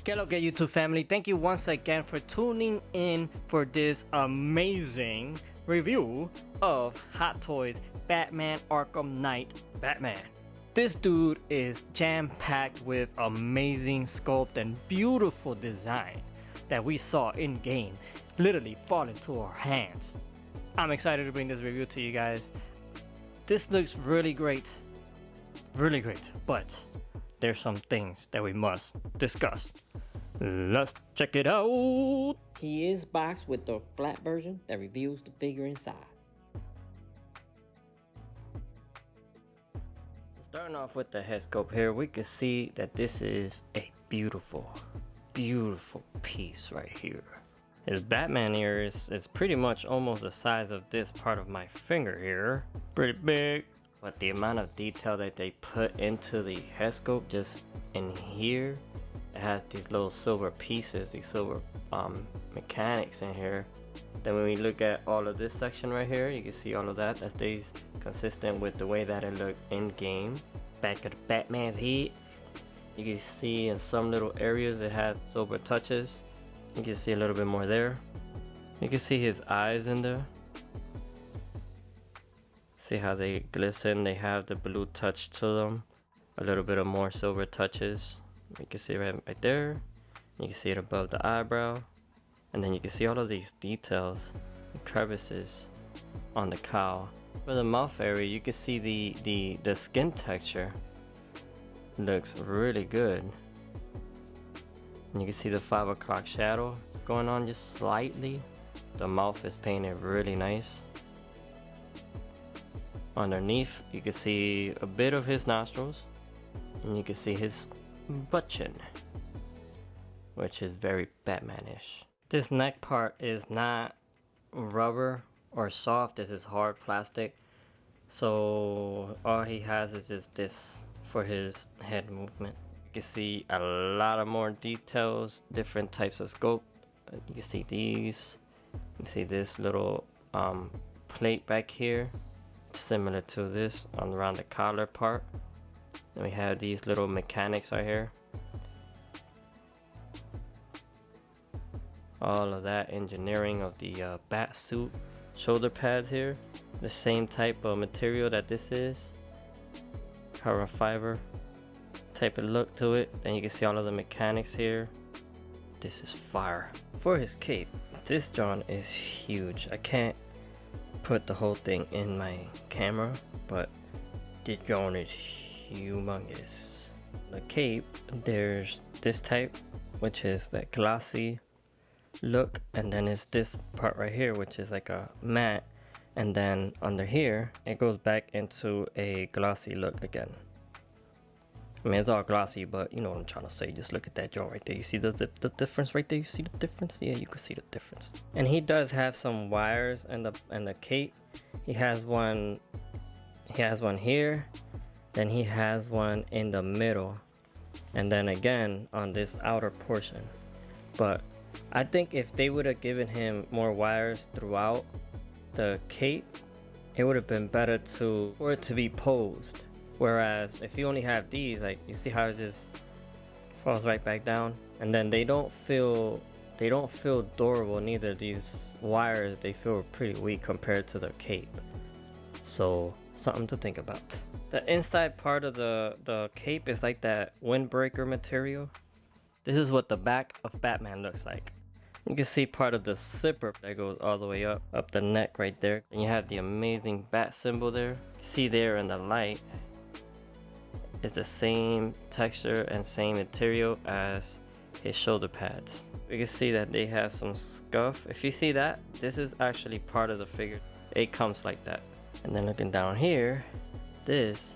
Hello YouTube family, thank you once again for tuning in for this amazing review of Hot Toys Batman Arkham Knight Batman. This dude is jam-packed with amazing sculpt and beautiful design that we saw in game literally fall into our hands. I'm excited to bring this review to you guys. This looks really great, but there's some things that we must discuss. Let's check it out. He is boxed with the flat version that reveals the figure inside. Starting off with the head sculpt here, we can see that this is a beautiful piece right here. His Batman ear is pretty much almost the size of this part of my finger here. Pretty big. But the amount of detail that they put into the head sculpt just in here, it has these little silver pieces, these silver mechanics in here. Then when we look at all of this section right here, you can see all of that stays consistent with the way that it looked in game. Back of the Batman's head, you can see in some little areas it has silver touches. You can see a little bit more there. You can see his eyes in there. See how they glisten, they have the blue touch to them. A little bit of more silver touches. You can see right there. You can see it above the eyebrow. And then you can see all of these details and crevices on the cowl. For the mouth area, you can see the skin texture looks really good. And you can see the 5 o'clock shadow going on just slightly. The mouth is painted really nice. Underneath, you can see a bit of his nostrils, and you can see his butt chin, which is very Batman-ish. This neck part is not rubber or soft, this is hard plastic. So all he has is just this for his head movement. You can see a lot of more details, different types of sculpt. You can see these, you can see this little plate back here, similar to this on around the collar part. Then we have these little mechanics right here. All of that engineering of the bat suit. Shoulder pads here, the same type of material that this is. Carbon fiber type of look to it. And you can see all of the mechanics here. This is fire. For his cape, this John is huge. I can't put the whole thing in my camera, but this John is humongous. The cape, there's this type, which is that glossy look, and then it's this part right here, which is like a matte, and then under here it goes back into a glossy look again. I mean, it's all glossy, but you know what I'm trying to say. Just look at that jaw right there. You see the difference right there? You see the difference? Yeah, you can see the difference. And he does have some wires in the cape. He has one here, then he has one in the middle, and then again on this outer portion. But I think if they would have given him more wires throughout the cape, it would have been better for it to be posed. Whereas if you only have these, like, you see how it just falls right back down, and then they don't feel durable neither. These wires, they feel pretty weak compared to the cape. So something to think about. The inside part of the cape is like that windbreaker material. This is what the back of Batman looks like. You can see part of the zipper that goes all the way up the neck right there. And you have the amazing bat symbol there. See there in the light, it's the same texture and same material as his shoulder pads. You can see that they have some scuff. If you see that, this is actually part of the figure. It comes like that. And then looking down here, this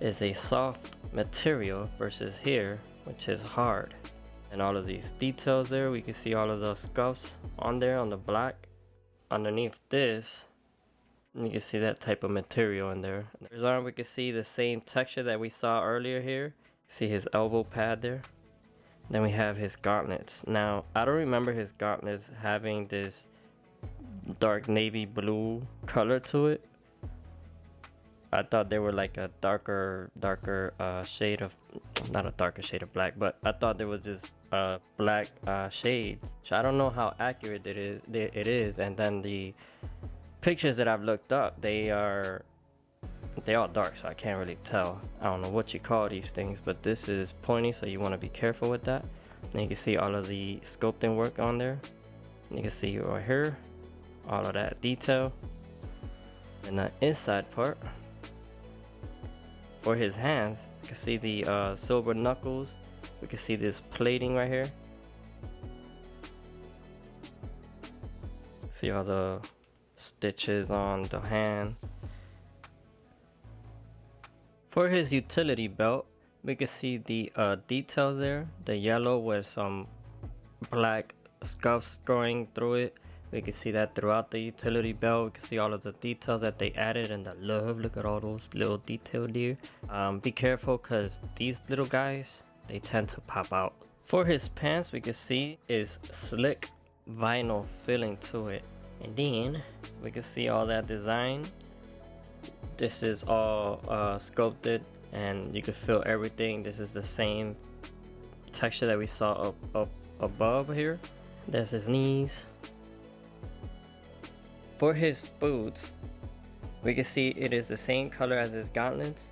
is a soft material versus here, which is hard. And all of these details there, we can see all of those scuffs on there on the black. Underneath this, you can see that type of material in there. His arm, we can see the same texture that we saw earlier here. See his elbow pad there. Then we have his gauntlets. Now, I don't remember his gauntlets having this dark navy blue color to it. I thought they were like a darker shade of, not a darker shade of black, but I thought there was just black shades. So I don't know how accurate it is. And then the pictures that I've looked up, they all dark, so I can't really tell. I don't know what you call these things, but this is pointy, so you want to be careful with that. And you can see all of the sculpting work on there. And you can see right here all of that detail. And the inside part for his hands, you can see the silver knuckles. We can see this plating right here. See all the stitches on the hand. For his utility belt, we can see the details there, the yellow with some black scuffs going through it. We can see that throughout the utility belt. We can see all of the details that they added and the love. Look at all those little details there. Be careful because these little guys, they tend to pop out. For his pants, we can see is slick vinyl filling to it. And then we can see all that design. This is all sculpted and you can feel everything. This is the same texture that we saw up above here. There's his knees. For his boots, we can see it is the same color as his gauntlets,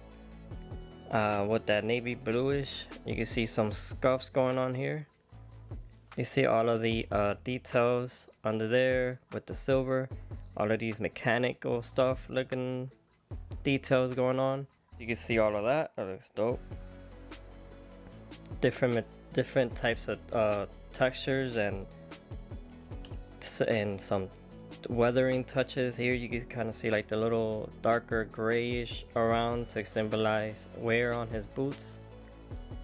with that navy bluish. You can see some scuffs going on here. You see all of the details under there with the silver, all of these mechanical stuff looking details going on. You can see all of that. That looks dope. Different types of textures and some weathering touches here. You can kind of see like the little darker grayish around to symbolize wear on his boots,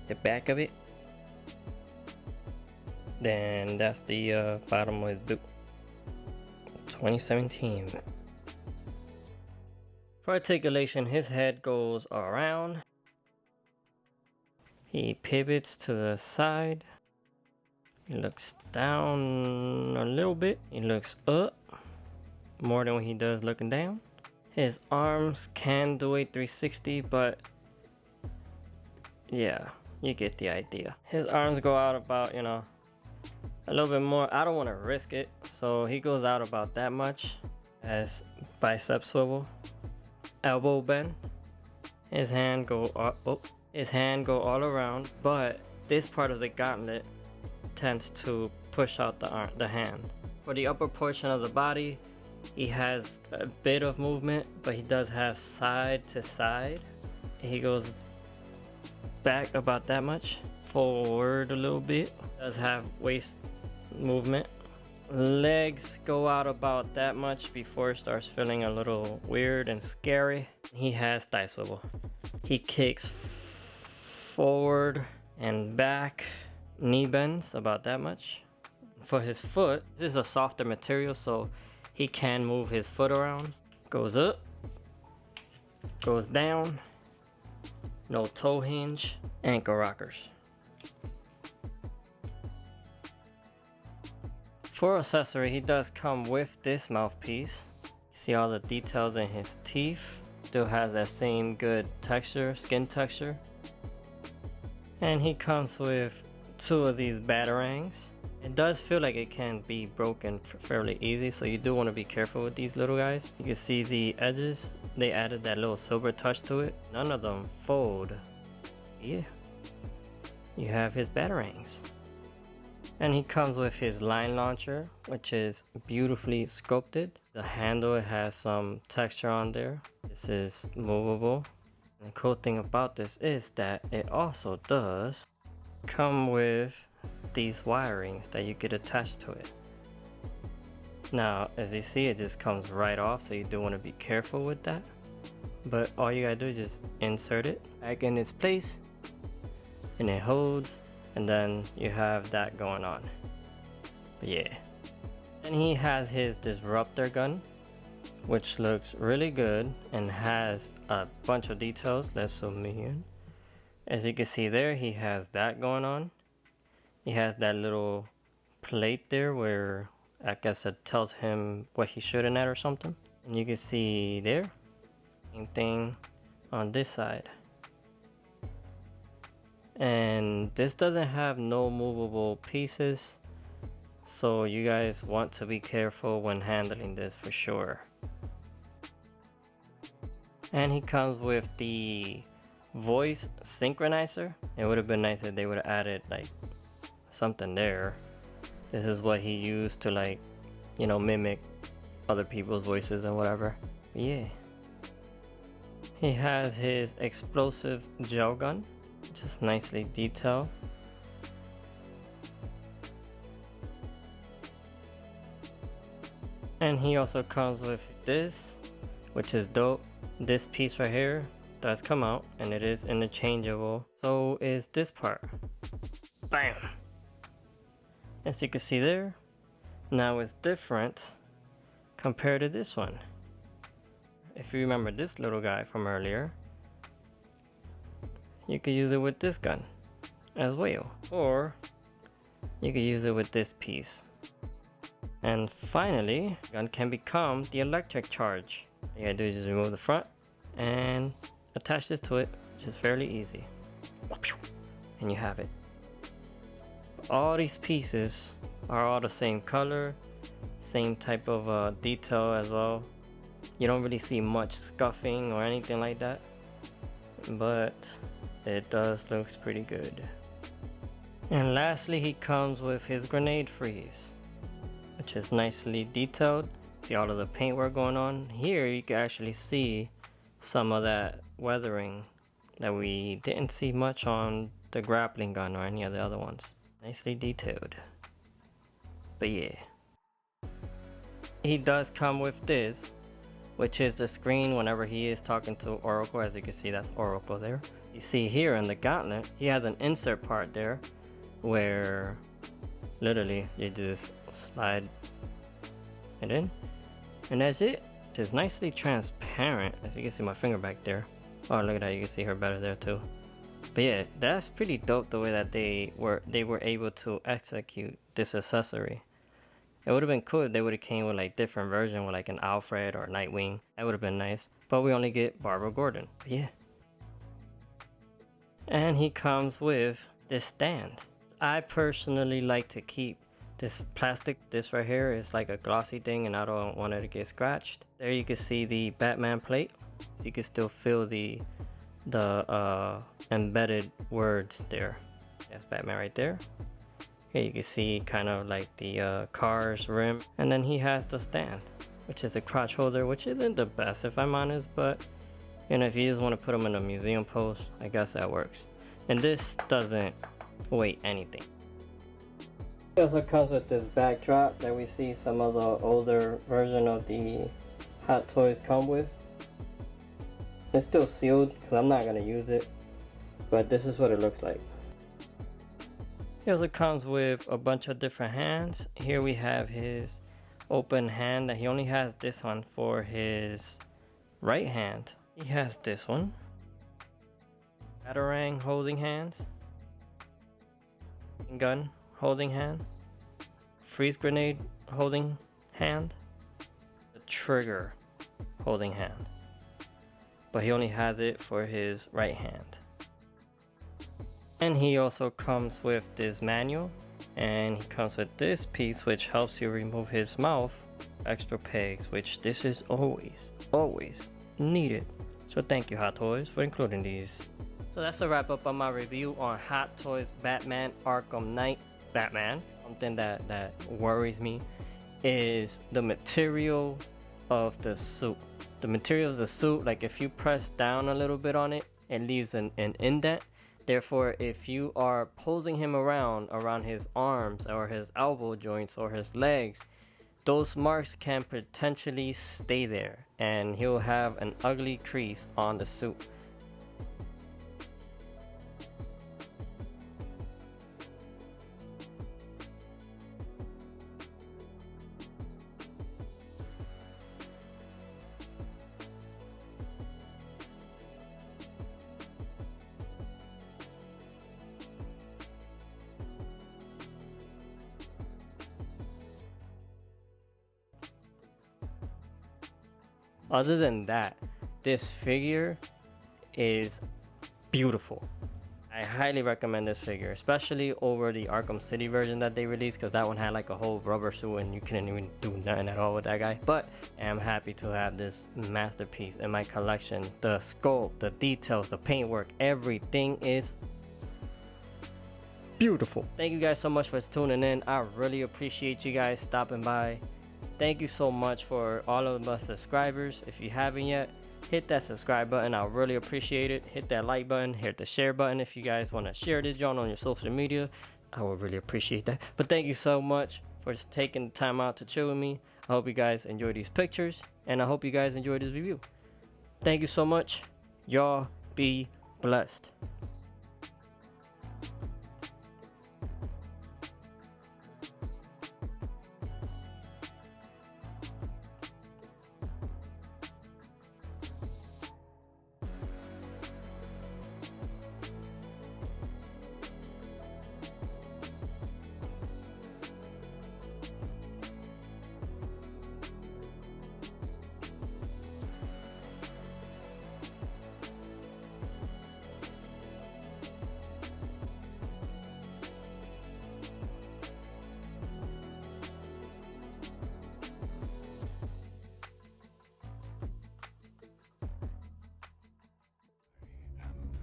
the back of it. Then that's the bottom of his boot. 2017. For articulation, his head goes around, he pivots to the side, he looks down a little bit, he looks up more than what he does looking down. His arms can do a 360, but yeah, you get the idea. His arms go out about, you know, a little bit more. I don't want to risk it, so he goes out about that much. As bicep swivel, elbow bend, his hand go up, his hand go all around, but this part of the gauntlet tends to push out the hand. For the upper portion of the body, he has a bit of movement, but he does have side to side. He goes back about that much, forward a little bit, does have waist movement. Legs go out about that much before it starts feeling a little weird and scary. He has thigh swivel. He kicks forward and back. Knee bends about that much. For his foot, this is a softer material, so he can move his foot around. Goes up, goes down, no toe hinge, ankle rockers. For accessory, he does come with this mouthpiece. See all the details in his teeth. Still has that same good texture, skin texture. And he comes with 2 of these batarangs. It does feel like it can be broken fairly easy, so you do want to be careful with these little guys. You can see the edges, they added that little silver touch to it. None of them fold. Yeah, you have his batarangs. And he comes with his line launcher, which is beautifully sculpted. The handle has some texture on there. This is movable. And the cool thing about this is that it also does come with these wirings that you could attach to it. Now, as you see, it just comes right off, so you do want to be careful with that. But all you gotta do is just insert it back in its place, and it holds, and then you have that going on. But yeah. And he has his disruptor gun, which looks really good and has a bunch of details. Let's zoom in. As you can see there, he has that going on. He has that little plate there where I guess it tells him what he's shooting at or something. And you can see there, Same thing on this side. And this doesn't have no movable pieces, so you guys want to be careful when handling this for sure. And he comes with the voice synchronizer. It would have been nice if they would have added like something there. This is what he used to, like, you know, mimic other people's voices and whatever. But yeah, he has his explosive gel gun, just nicely detailed. And he also comes with this, which is dope. This piece right here does come out, and it is interchangeable. So is this part. Bam! As you can see there, now it's different compared to this one. If you remember this little guy from earlier, you could use it with this gun as well, or you could use it with this piece. And finally, the gun can become the electric charge. All you gotta do is just remove the front and attach this to it, which is fairly easy, and you have it. All these pieces are all the same color, same type of detail as well. You don't really see much scuffing or anything like that, but it does looks pretty good. And lastly, he comes with his grenade freeze, which is nicely detailed. See all of the paintwork going on here. You can actually see some of that weathering that we didn't see much on the grappling gun or any of the other ones. Nicely detailed. But yeah, he does come with this, which is the screen whenever he is talking to Oracle. As you can see, that's Oracle there. You see here in the gauntlet, he has an insert part there where literally you just slide it in, and that's it. It's nicely transparent. If you can see my finger back there. Oh, look at that, you can see her better there too. But yeah, that's pretty dope the way that they were able to execute this accessory. It would have been cool if they would have came with like different version with like an Alfred or Nightwing. That would have been nice. But we only get Barbara Gordon. But yeah. And he comes with this stand. I personally like to keep this plastic. This right here is like a glossy thing, and I don't want it to get scratched. There you can see the Batman plate. So you can still feel the embedded words there. That's Batman right there. Here you can see kind of like the car's rim, and then he has the stand, which is a crotch holder, which isn't the best if I'm honest, but you know, if you just want to put them in a museum pose, I guess that works. And this doesn't weigh anything. It also comes with this backdrop that we see some of the older version of the Hot Toys come with. It's still sealed because I'm not going to use it, but this is what it looks like. It also comes with a bunch of different hands. Here we have his open hand that he only has this one for his right hand. He has this one. Batarang holding hands. Gun holding hand. Freeze grenade holding hand. The trigger holding hand. But he only has it for his right hand. And he also comes with this manual, and he comes with this piece which helps you remove his mouth, extra pegs, which this is always needed. So thank you, Hot Toys, for including these. So that's a wrap up on my review on Hot Toys Batman Arkham Knight. Batman. Something that worries me is the material of the suit. The material of the suit, like if you press down a little bit on it, it leaves an indent. Therefore, if you are posing him around his arms or his elbow joints or his legs, those marks can potentially stay there and he'll have an ugly crease on the suit. Other than that, this figure is beautiful. I highly recommend this figure, especially over the Arkham City version that they released, because that one had like a whole rubber suit and you couldn't even do nothing at all with that guy. But I'm happy to have this masterpiece in my collection. The sculpt, the details, the paintwork, everything is beautiful. Thank you guys so much for tuning in. I really appreciate you guys stopping by. Thank you so much for all of my subscribers. If you haven't yet, hit that subscribe button. I really appreciate it. Hit that like button, hit the share button if you guys want to share this John on your social media. I would really appreciate that. But thank you so much for just taking the time out to chill with me. I hope you guys enjoy these pictures, and I hope you guys enjoy this review. Thank you so much. Y'all be blessed.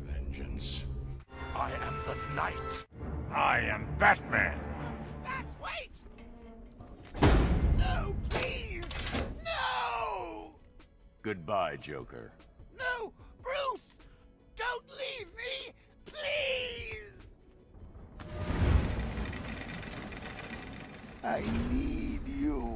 Vengeance. I am the Knight. I am Batman. Bats, wait! No, please! No! Goodbye, Joker. No! Bruce! Don't leave me! Please! I need you.